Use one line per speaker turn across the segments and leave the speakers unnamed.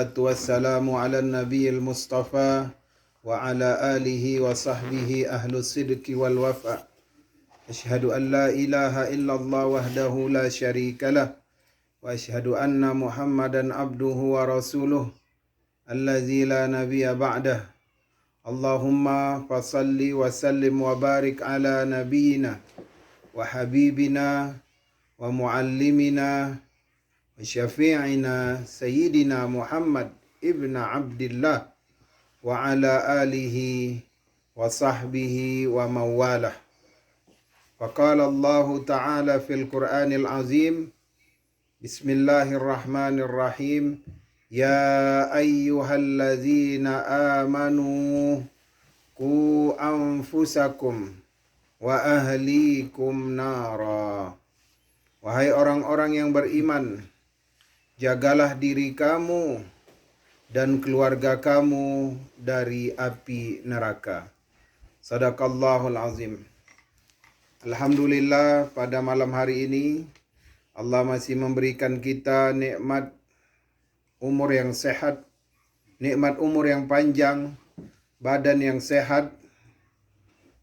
والسلام على النبي المصطفى وعلى آله وصحبه أهل الصدق والوفاء أشهد أن لا إله إلا الله وحده لا شريك له وأشهد أن محمدا عبده ورسوله الذي لا نبي بعده اللهم فصل وسلم وبارك على نبينا وحبيبنا ومعلمنا وشفيعنا سيدنا محمد ابن عبد الله وعلى آله وصحبه ومن والاه. فقال الله تعالى في القرآن العظيم بسم الله الرحمن الرحيم يا أيها الذين آمنوا قوا أنفسكم وأهليكم نارا. Wahai orang-orang yang beriman, jagalah diri kamu dan keluarga kamu dari api neraka. Sadaqallahul azim. Alhamdulillah, pada malam hari ini Allah masih memberikan kita nikmat umur yang sehat, nikmat umur yang panjang, badan yang sehat,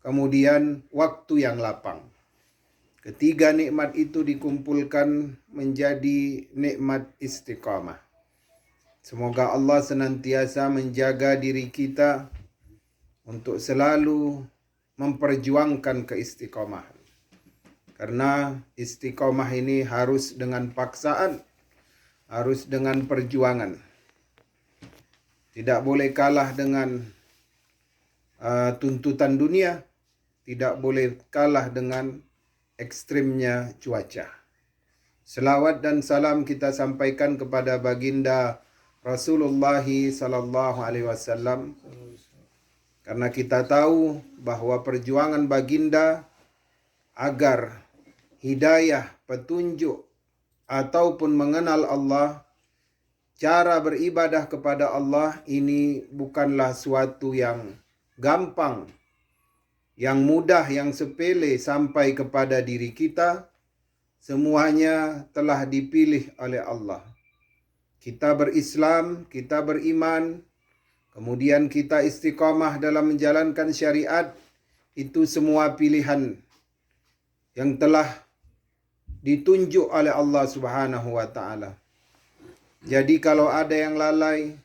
kemudian waktu yang lapang. Ketiga nikmat itu dikumpulkan menjadi nikmat istiqamah. Semoga Allah senantiasa menjaga diri kita untuk selalu memperjuangkan keistiqomahan. Karena istiqomah ini harus dengan paksaan, harus dengan perjuangan. Tidak boleh kalah dengan tuntutan dunia, tidak boleh kalah dengan ekstrimnya cuaca. Selawat dan salam kita sampaikan kepada baginda Rasulullah sallallahu alaihi wasallam, karena kita tahu bahwa perjuangan baginda agar hidayah, petunjuk ataupun mengenal Allah, cara beribadah kepada Allah ini bukanlah suatu yang gampang, yang mudah, yang sepele sampai kepada diri kita. Semuanya telah dipilih oleh Allah. Kita berislam, kita beriman, kemudian kita istiqamah dalam menjalankan syariat. Itu semua pilihan yang telah ditunjuk oleh Allah Subhanahu wa ta'ala. Jadi kalau ada yang lalai,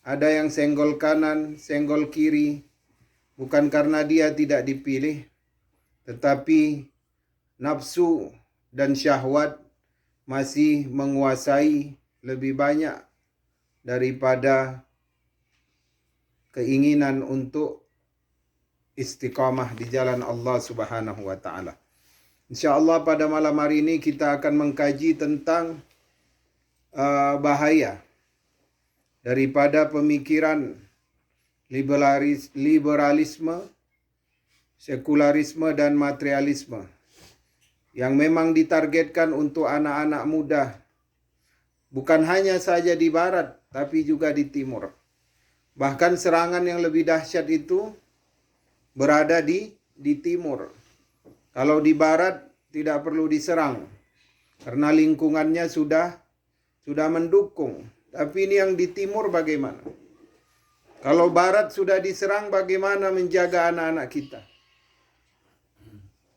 ada yang senggol kanan, senggol kiri, bukan karena dia tidak dipilih, tetapi nafsu dan syahwat masih menguasai lebih banyak daripada keinginan untuk istiqamah di jalan Allah Subhanahu wa ta'ala. InsyaAllah pada malam hari ini kita akan mengkaji tentang bahaya daripada pemikiran liberalisme, sekularisme, dan materialisme yang memang ditargetkan untuk anak-anak muda, bukan hanya saja di barat, tapi juga di timur. Bahkan serangan yang lebih dahsyat itu berada di timur. Kalau di barat tidak perlu diserang, karena lingkungannya sudah mendukung. Tapi ini yang di timur bagaimana? Kalau barat sudah diserang, bagaimana menjaga anak-anak kita?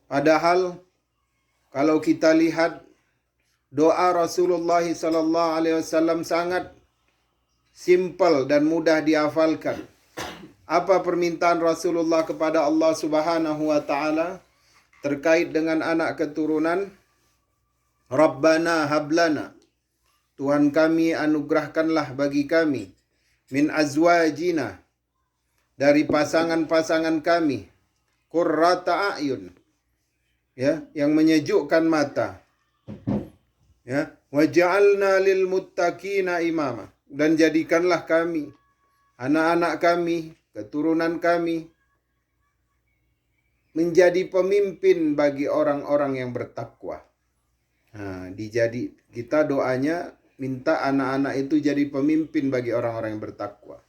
Padahal kalau kita lihat doa Rasulullah sallallahu alaihi wasallam sangat simpel dan mudah dihafalkan. Apa permintaan Rasulullah kepada Allah Subhanahu wa taala terkait dengan anak keturunan? Rabbana hablana, Tuhan kami anugerahkanlah bagi kami, min azwajina, dari pasangan-pasangan kami, qurrata a'yun, ya, yang menyejukkan mata, ya, waj'alna lil muttaqina imama, dan jadikanlah kami, anak-anak kami, keturunan kami, menjadi pemimpin bagi orang-orang yang bertakwa. Nah, kita doanya minta anak-anak itu jadi pemimpin bagi orang-orang yang bertakwa.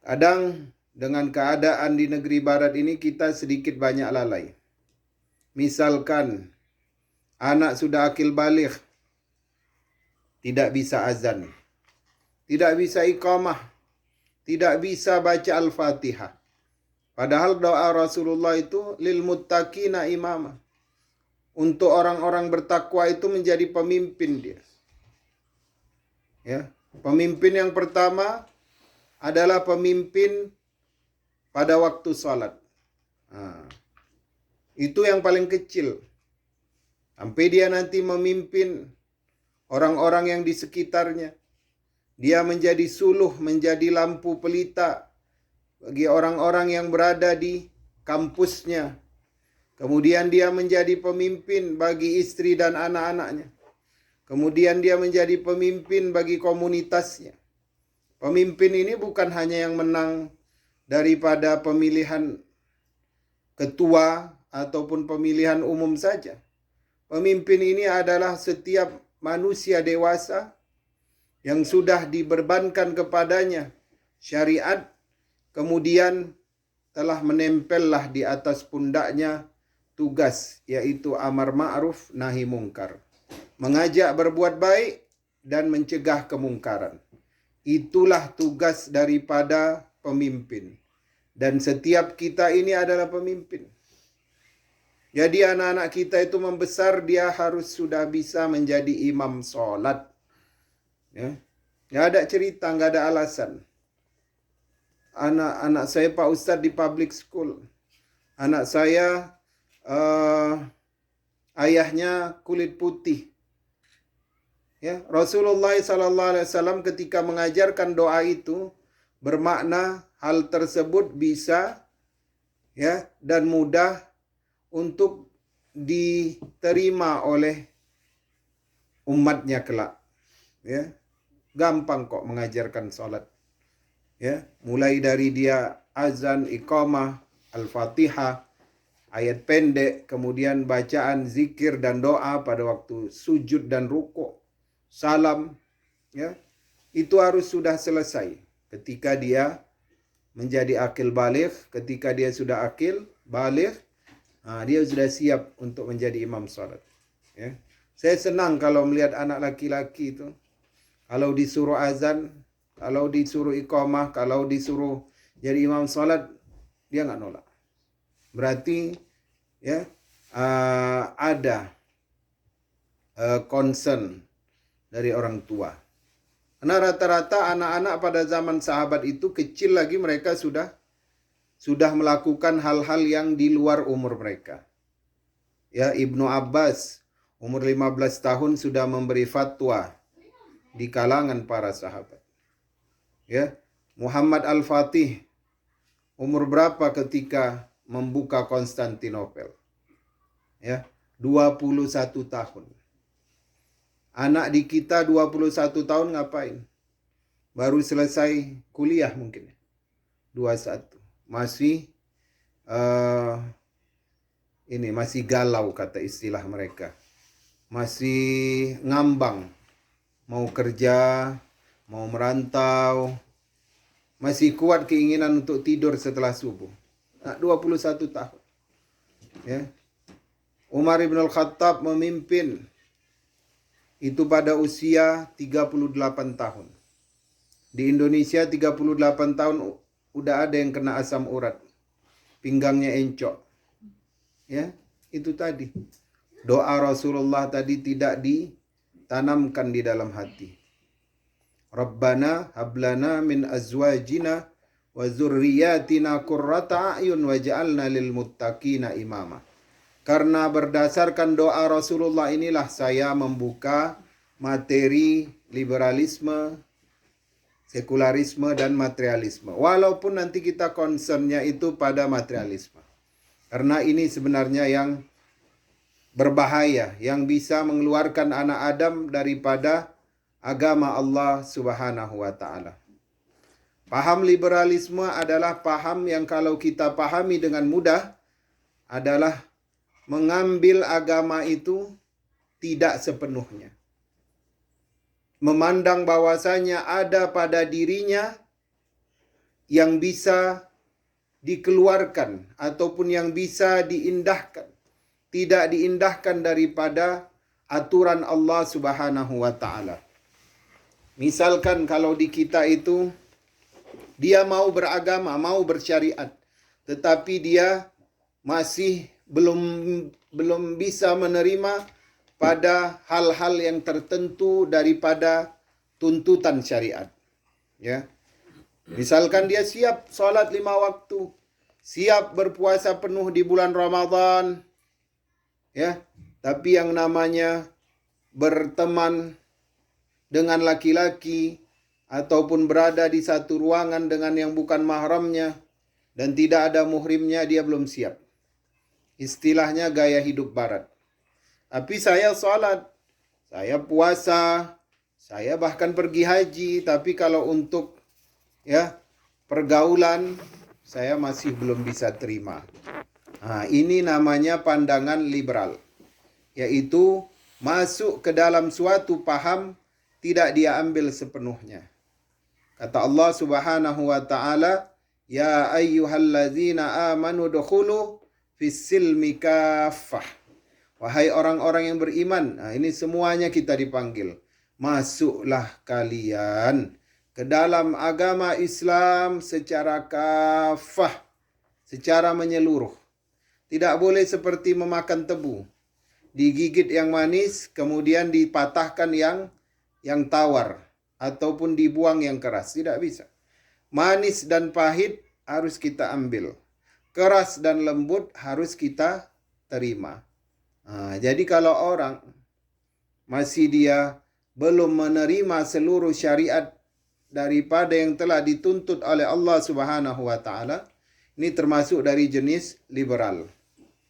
Kadang dengan keadaan di negeri barat ini kita sedikit banyak lalai. Misalkan anak sudah akil baligh, tidak bisa azan. tidak bisa iqamah, tidak bisa baca Al-Fatihah. Padahal doa Rasulullah itu lil muttaqina imama. Untuk orang-orang bertakwa itu menjadi pemimpin dia. Ya, pemimpin yang pertama adalah pemimpin pada waktu sholat. Nah, itu yang paling kecil. Sampai dia nanti memimpin orang-orang yang di sekitarnya. Dia menjadi suluh, menjadi lampu pelita bagi orang-orang yang berada di kampusnya. Kemudian dia menjadi pemimpin bagi istri dan anak-anaknya. Kemudian dia menjadi pemimpin bagi komunitasnya. Pemimpin ini bukan hanya yang menang daripada pemilihan ketua ataupun pemilihan umum saja. Pemimpin ini adalah setiap manusia dewasa yang sudah dibebankan kepadanya syariat, kemudian telah menempellah di atas pundaknya tugas, yaitu amar ma'ruf nahi mungkar. Mengajak berbuat baik dan mencegah kemungkaran. Itulah tugas daripada pemimpin. Dan setiap kita ini adalah pemimpin. Jadi anak-anak kita itu membesar, dia harus sudah bisa menjadi imam sholat. Ya. Nggak ada cerita, nggak ada alasan. Anak-anak saya Pak Ustadz di public school. Anak saya ayahnya kulit putih. Ya, Rasulullah SAW ketika mengajarkan doa itu bermakna hal tersebut bisa ya dan mudah untuk diterima oleh umatnya kelak. Ya, gampang kok mengajarkan sholat. Ya, mulai dari dia azan, iqamah, Al-Fatihah, ayat pendek, kemudian bacaan zikir dan doa pada waktu sujud dan rukuk, salam, ya, itu harus sudah selesai ketika dia menjadi akil baligh. Ketika dia sudah akil baligh, dia sudah siap untuk menjadi imam salat. Ya. Saya senang kalau melihat anak laki-laki itu, kalau disuruh azan, kalau disuruh iqamah, kalau disuruh jadi imam salat, dia nggak nolak. Berarti ya ada concern dari orang tua. Karena rata-rata anak-anak pada zaman sahabat itu kecil lagi mereka sudah melakukan hal-hal yang di luar umur mereka. Ya, Ibnu Abbas umur 15 tahun sudah memberi fatwa di kalangan para sahabat. Ya, Muhammad Al-Fatih umur berapa ketika membuka Konstantinopel? Ya, 21 tahun. Anak di kita 21 tahun ngapain? Baru selesai kuliah mungkin. 21. Masih masih galau kata istilah mereka. Masih ngambang. Mau kerja, mau merantau. Masih kuat keinginan untuk tidur setelah subuh. Nah, 21 tahun. Ya. Umar ibn al-Khattab memimpin itu pada usia 38 tahun. Di Indonesia 38 tahun udah ada yang kena asam urat. Pinggangnya encok. Ya, itu tadi. Doa Rasulullah tadi tidak ditanamkan di dalam hati. Rabbana hablana min azwajina wa dzurriyyatina qurrata a'yun waj'alna lil muttaqina imama. Karena berdasarkan doa Rasulullah inilah saya membuka materi liberalisme, sekularisme dan materialisme. Walaupun nanti kita concernnya itu pada materialisme. Karena ini sebenarnya yang berbahaya, yang bisa mengeluarkan anak Adam daripada agama Allah Subhanahu wa taala. Paham liberalisme adalah paham yang kalau kita pahami dengan mudah adalah mengambil agama itu tidak sepenuhnya. Memandang bahwasanya ada pada dirinya yang bisa dikeluarkan ataupun yang bisa diindahkan. Tidak diindahkan daripada aturan Allah Subhanahu wa taala. Misalkan kalau di kita itu dia mau beragama, mau bersyariat, tetapi dia masih belum bisa menerima pada hal-hal yang tertentu daripada tuntutan syariat. Ya, misalkan dia siap sholat 5 waktu, siap berpuasa penuh di bulan Ramadan, ya, tapi yang namanya berteman dengan laki-laki ataupun berada di satu ruangan dengan yang bukan mahramnya dan tidak ada muhrimnya, dia belum siap. Istilahnya gaya hidup barat. Tapi saya sholat, saya puasa, saya bahkan pergi haji, tapi kalau untuk ya pergaulan saya masih belum bisa terima. Nah, ini namanya pandangan liberal, yaitu masuk ke dalam suatu paham tidak dia ambil sepenuhnya. Kata Allah Subhanahu wa taala, "Ya ayyuhallazina amanu dukhulu fis-silmi kaffah." Wahai orang-orang yang beriman, nah ini semuanya kita dipanggil. Masuklah kalian ke dalam agama Islam secara kafah, secara menyeluruh. Tidak boleh seperti memakan tebu. Digigit yang manis, kemudian dipatahkan yang tawar. Ataupun dibuang yang keras. Tidak bisa. Manis dan pahit harus kita ambil. Keras dan lembut harus kita terima. Nah, jadi kalau orang masih dia belum menerima seluruh syariat daripada yang telah dituntut oleh Allah Subhanahu wa taala, ini termasuk dari jenis liberal.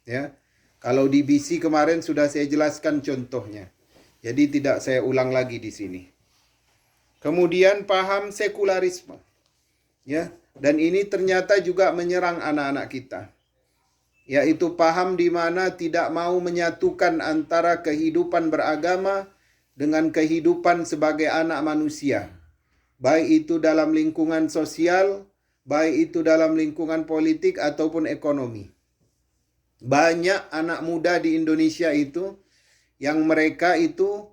Ya. Kalau di BC kemarin sudah saya jelaskan contohnya. Jadi tidak saya ulang lagi di sini. Kemudian paham sekularisme. Ya, dan ini ternyata juga menyerang anak-anak kita. Yaitu paham di mana tidak mau menyatukan antara kehidupan beragama dengan kehidupan sebagai anak manusia. Baik itu dalam lingkungan sosial, baik itu dalam lingkungan politik ataupun ekonomi. Banyak anak muda di Indonesia itu yang mereka itu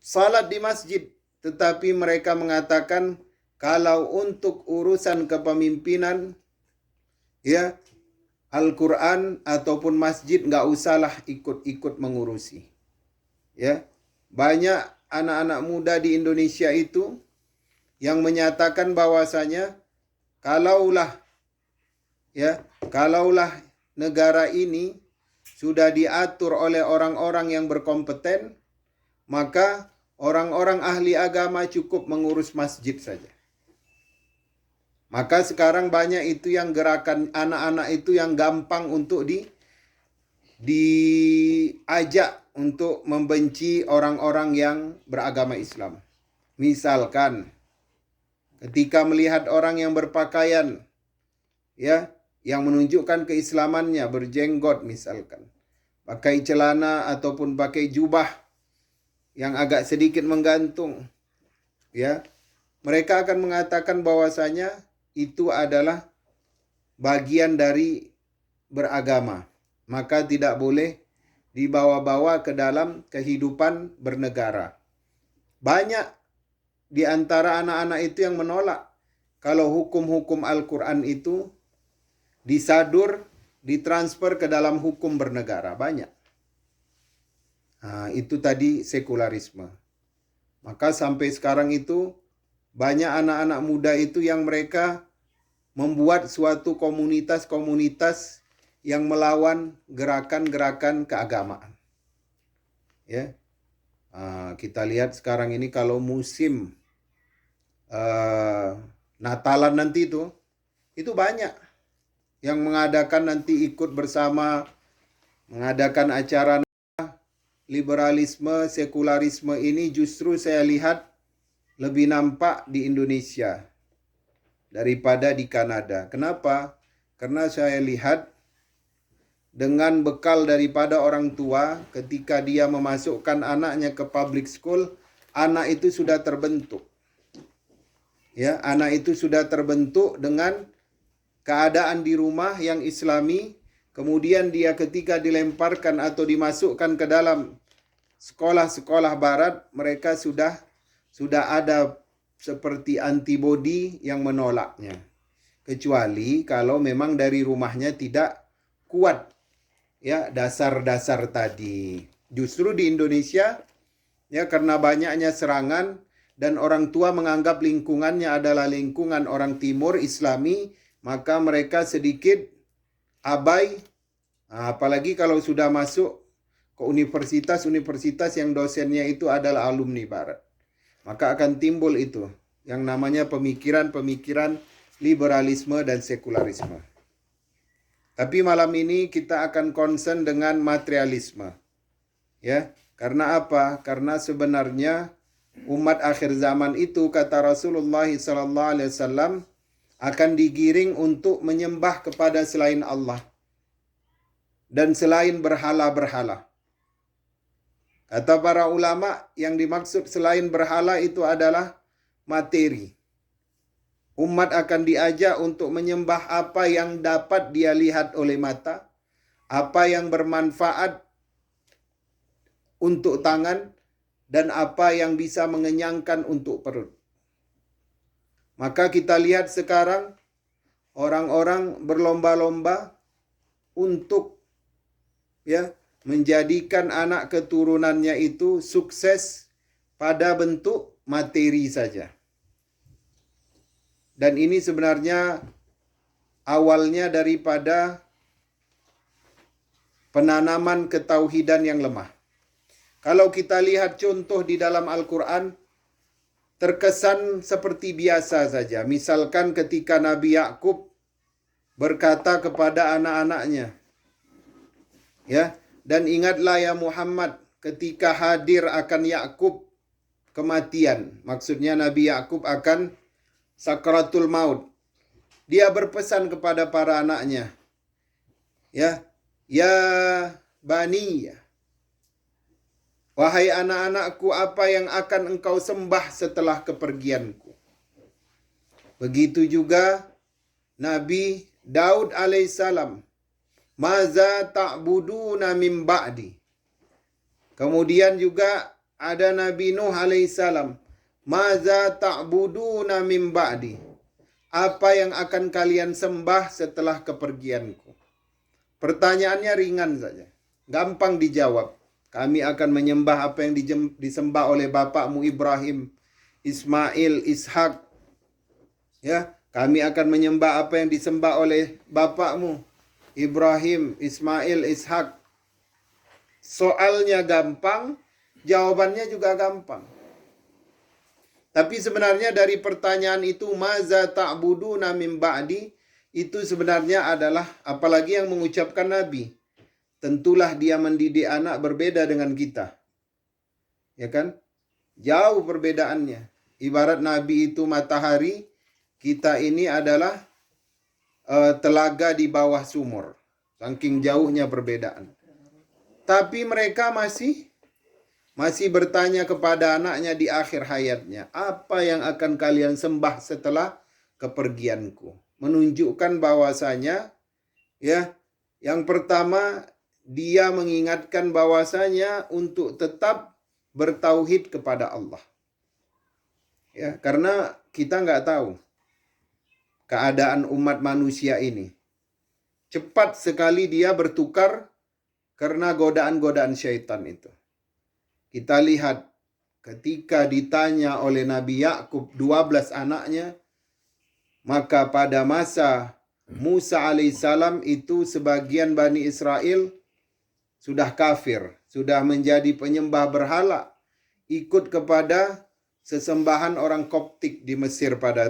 salat di masjid, tetapi mereka mengatakan kalau untuk urusan kepemimpinan, ya Al-Quran ataupun masjid nggak usahlah ikut-ikut mengurusi. Ya, banyak anak-anak muda di Indonesia itu yang menyatakan bahwasanya kalaulah negara ini sudah diatur oleh orang-orang yang berkompeten, maka orang-orang ahli agama cukup mengurus masjid saja. Maka sekarang banyak itu yang gerakan anak-anak itu yang gampang untuk diajak untuk membenci orang-orang yang beragama Islam. Misalkan ketika melihat orang yang berpakaian ya yang menunjukkan keislamannya, berjenggot misalkan, pakai celana ataupun pakai jubah yang agak sedikit menggantung, ya, mereka akan mengatakan bahwasanya itu adalah bagian dari beragama, maka tidak boleh dibawa-bawa ke dalam kehidupan bernegara. Banyak di antara anak-anak itu yang menolak kalau hukum-hukum Al-Quran itu disadur, ditransfer ke dalam hukum bernegara. Banyak. Nah, itu tadi sekularisme. Maka sampai sekarang itu banyak anak-anak muda itu yang mereka membuat suatu komunitas-komunitas yang melawan gerakan-gerakan keagamaan. Ya, kita lihat sekarang ini kalau musim Natalan nanti itu banyak yang mengadakan nanti ikut bersama mengadakan acara. Liberalisme, sekularisme ini justru saya lihat lebih nampak di Indonesia daripada di Kanada. Kenapa? Karena saya lihat dengan bekal daripada orang tua ketika dia memasukkan anaknya ke public school, anak itu sudah terbentuk. Ya, anak itu sudah terbentuk dengan keadaan di rumah yang Islami. Kemudian dia ketika dilemparkan atau dimasukkan ke dalam sekolah-sekolah barat, mereka sudah sudah ada seperti antibodi yang menolaknya. Kecuali kalau memang dari rumahnya tidak kuat ya dasar-dasar tadi. Justru di Indonesia ya karena banyaknya serangan dan orang tua menganggap lingkungannya adalah lingkungan orang timur Islami, maka mereka sedikit abai. Apalagi kalau sudah masuk ke universitas-universitas yang dosennya itu adalah alumni barat. Maka akan timbul itu yang namanya pemikiran-pemikiran liberalisme dan sekularisme. Tapi malam ini kita akan concern dengan materialisme. Ya, karena apa? Karena sebenarnya umat akhir zaman itu kata Rasulullah SAW akan digiring untuk menyembah kepada selain Allah dan selain berhala-berhala. Kata para ulama yang dimaksud selain berhala itu adalah materi. Umat akan diajak untuk menyembah apa yang dapat dia lihat oleh mata, apa yang bermanfaat untuk tangan, dan apa yang bisa mengenyangkan untuk perut. Maka kita lihat sekarang orang-orang berlomba-lomba untuk menjadikan anak keturunannya itu sukses pada bentuk materi saja. Dan ini sebenarnya awalnya daripada penanaman ketauhidan yang lemah. Kalau kita lihat contoh di dalam Al-Quran, terkesan seperti biasa saja. Misalkan ketika Nabi Yakub berkata kepada anak-anaknya, ya, dan ingatlah ya Muhammad ketika hadir akan Yakub kematian. Maksudnya Nabi Yakub akan sakratul maut. Dia berpesan kepada para anaknya, ya bani, wahai anak-anakku, apa yang akan engkau sembah setelah kepergianku? Begitu juga Nabi Daud alaihissalam, maza ta'buduna min ba'di. Kemudian juga ada Nabi Nuh alaihissalam, maza ta'buduna min ba'di. Apa yang akan kalian sembah setelah kepergianku? Pertanyaannya ringan saja, gampang dijawab. Kami akan menyembah apa yang disembah oleh bapakmu Ibrahim, Ismail, Ishak. Ya, kami akan menyembah apa yang disembah oleh bapakmu Ibrahim, Ismail, Ishak. Soalnya gampang, jawabannya juga gampang. Tapi sebenarnya dari pertanyaan itu, maza ta'buduna min ba'di, itu sebenarnya adalah, apalagi yang mengucapkan Nabi, tentulah dia mendidik anak berbeda dengan kita. Ya kan? Jauh perbedaannya. Ibarat Nabi itu matahari, kita ini adalah telaga di bawah sumur. Saking jauhnya perbedaan. Tapi mereka masih bertanya kepada anaknya di akhir hayatnya, apa yang akan kalian sembah setelah kepergianku? Menunjukkan bahwasanya ya, yang pertama dia mengingatkan bahwasanya untuk tetap bertauhid kepada Allah. Ya, karena kita nggak tahu keadaan umat manusia ini. Cepat sekali dia bertukar karena godaan-godaan syaitan itu. Kita lihat ketika ditanya oleh Nabi Yakub 12 anaknya, maka pada masa Musa alaihissalam itu sebagian Bani Israel sudah kafir, sudah menjadi penyembah berhala, ikut kepada sesembahan orang Koptik di Mesir pada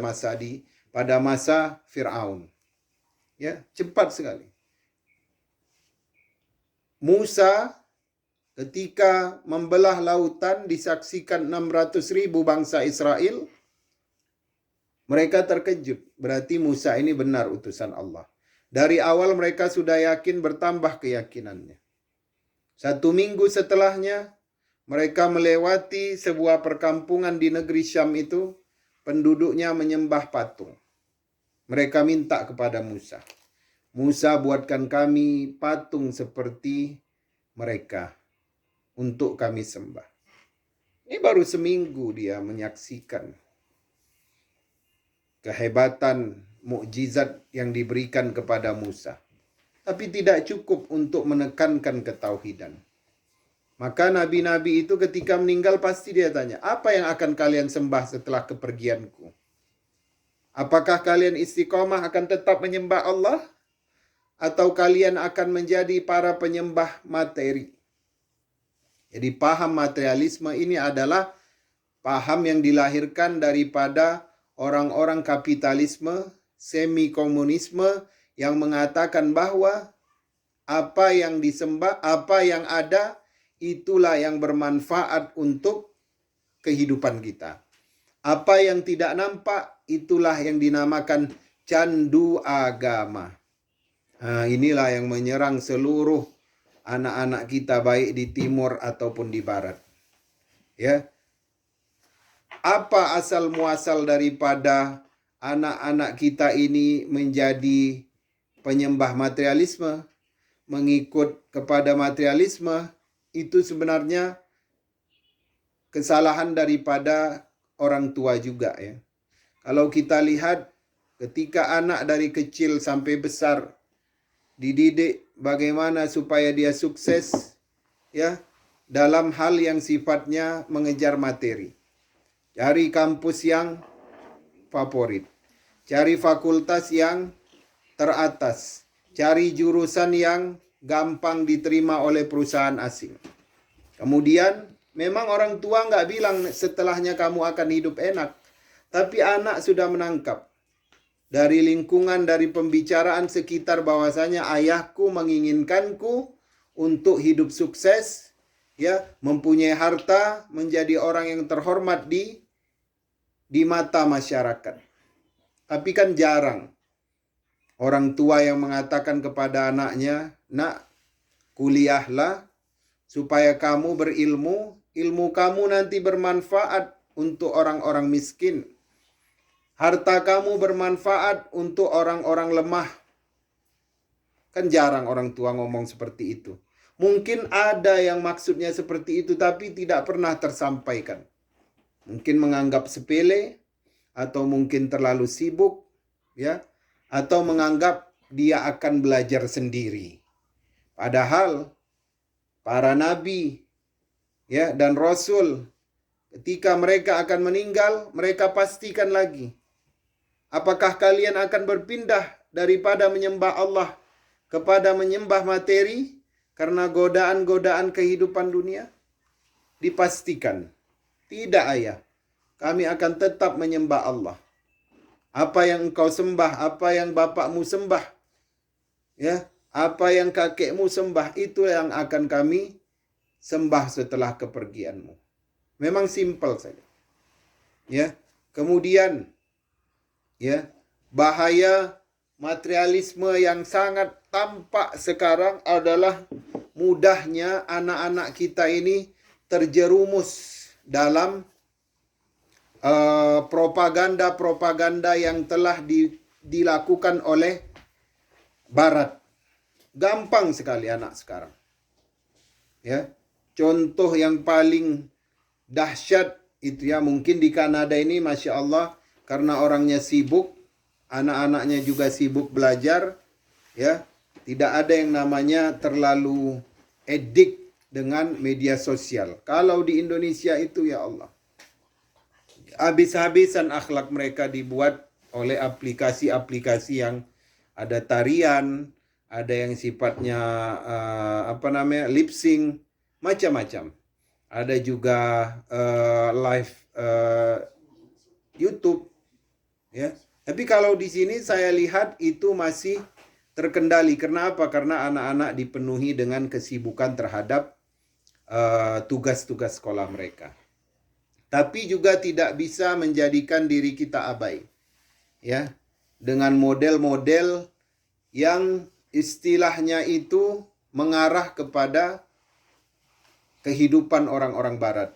masa Fir'aun. Ya, cepat sekali. Musa ketika membelah lautan disaksikan 600.000 bangsa Israel, mereka terkejut. Berarti Musa ini benar utusan Allah. Dari awal mereka sudah yakin, bertambah keyakinannya. 1 minggu setelahnya, mereka melewati sebuah perkampungan di negeri Syam itu, penduduknya menyembah patung. Mereka minta kepada Musa, Musa, buatkan kami patung seperti mereka untuk kami sembah. Ini baru seminggu dia menyaksikan kehebatan mukjizat yang diberikan kepada Musa. Tapi tidak cukup untuk menekankan ketauhidan. Maka nabi-nabi itu ketika meninggal pasti dia tanya, apa yang akan kalian sembah setelah kepergianku? Apakah kalian istiqomah akan tetap menyembah Allah? Atau kalian akan menjadi para penyembah materi? Jadi paham materialisme ini adalah paham yang dilahirkan daripada orang-orang kapitalisme, semi-komunisme yang mengatakan bahwa apa yang disembah, apa yang ada, itulah yang bermanfaat untuk kehidupan kita. Apa yang tidak nampak, itulah yang dinamakan candu agama. Nah, inilah yang menyerang seluruh anak-anak kita baik di timur ataupun di barat. Ya. Apa asal muasal daripada anak-anak kita ini menjadi penyembah materialisme, mengikut kepada materialisme, itu sebenarnya kesalahan daripada orang tua juga ya. Kalau kita lihat ketika anak dari kecil sampai besar dididik bagaimana supaya dia sukses ya dalam hal yang sifatnya mengejar materi. Cari kampus yang favorit, cari fakultas yang teratas, cari jurusan yang gampang diterima oleh perusahaan asing. Kemudian memang orang tua nggak bilang setelahnya kamu akan hidup enak. Tapi anak sudah menangkap dari lingkungan, dari pembicaraan sekitar bahwasanya ayahku menginginkanku untuk hidup sukses, ya, mempunyai harta, menjadi orang yang terhormat di mata masyarakat. Tapi kan jarang orang tua yang mengatakan kepada anaknya, nak, kuliahlah supaya kamu berilmu, ilmu kamu nanti bermanfaat untuk orang-orang miskin. Harta kamu bermanfaat untuk orang-orang lemah. Kan jarang orang tua ngomong seperti itu. Mungkin ada yang maksudnya seperti itu, tapi tidak pernah tersampaikan. Mungkin menganggap sepele, atau mungkin terlalu sibuk, ya, atau menganggap dia akan belajar sendiri. Padahal para nabi, ya, dan rasul, ketika mereka akan meninggal, mereka pastikan lagi, apakah kalian akan berpindah daripada menyembah Allah kepada menyembah materi karena godaan-godaan kehidupan dunia? Dipastikan, tidak ayah, kami akan tetap menyembah Allah. Apa yang engkau sembah, apa yang bapakmu sembah, ya, apa yang kakekmu sembah, itu yang akan kami sembah setelah kepergianmu. Memang simpel saja. Ya. Kemudian, ya, bahaya materialisme yang sangat tampak sekarang adalah mudahnya anak-anak kita ini terjerumus dalam propaganda-propaganda yang telah dilakukan oleh Barat. Gampang sekali anak sekarang. Ya, contoh yang paling dahsyat itu ya, mungkin di Kanada ini Masya Allah, karena orangnya sibuk, anak-anaknya juga sibuk belajar, ya, tidak ada yang namanya terlalu edik dengan media sosial. Kalau di Indonesia itu ya Allah, habis-habisan akhlak mereka dibuat oleh aplikasi-aplikasi yang ada tarian, ada yang sifatnya lip sync, macam-macam. Ada juga live YouTube, ya. Tapi kalau di sini saya lihat itu masih terkendali. Kenapa? Karena anak-anak dipenuhi dengan kesibukan terhadap tugas-tugas sekolah mereka. Tapi juga tidak bisa menjadikan diri kita abai, ya, dengan model-model yang istilahnya itu mengarah kepada kehidupan orang-orang Barat.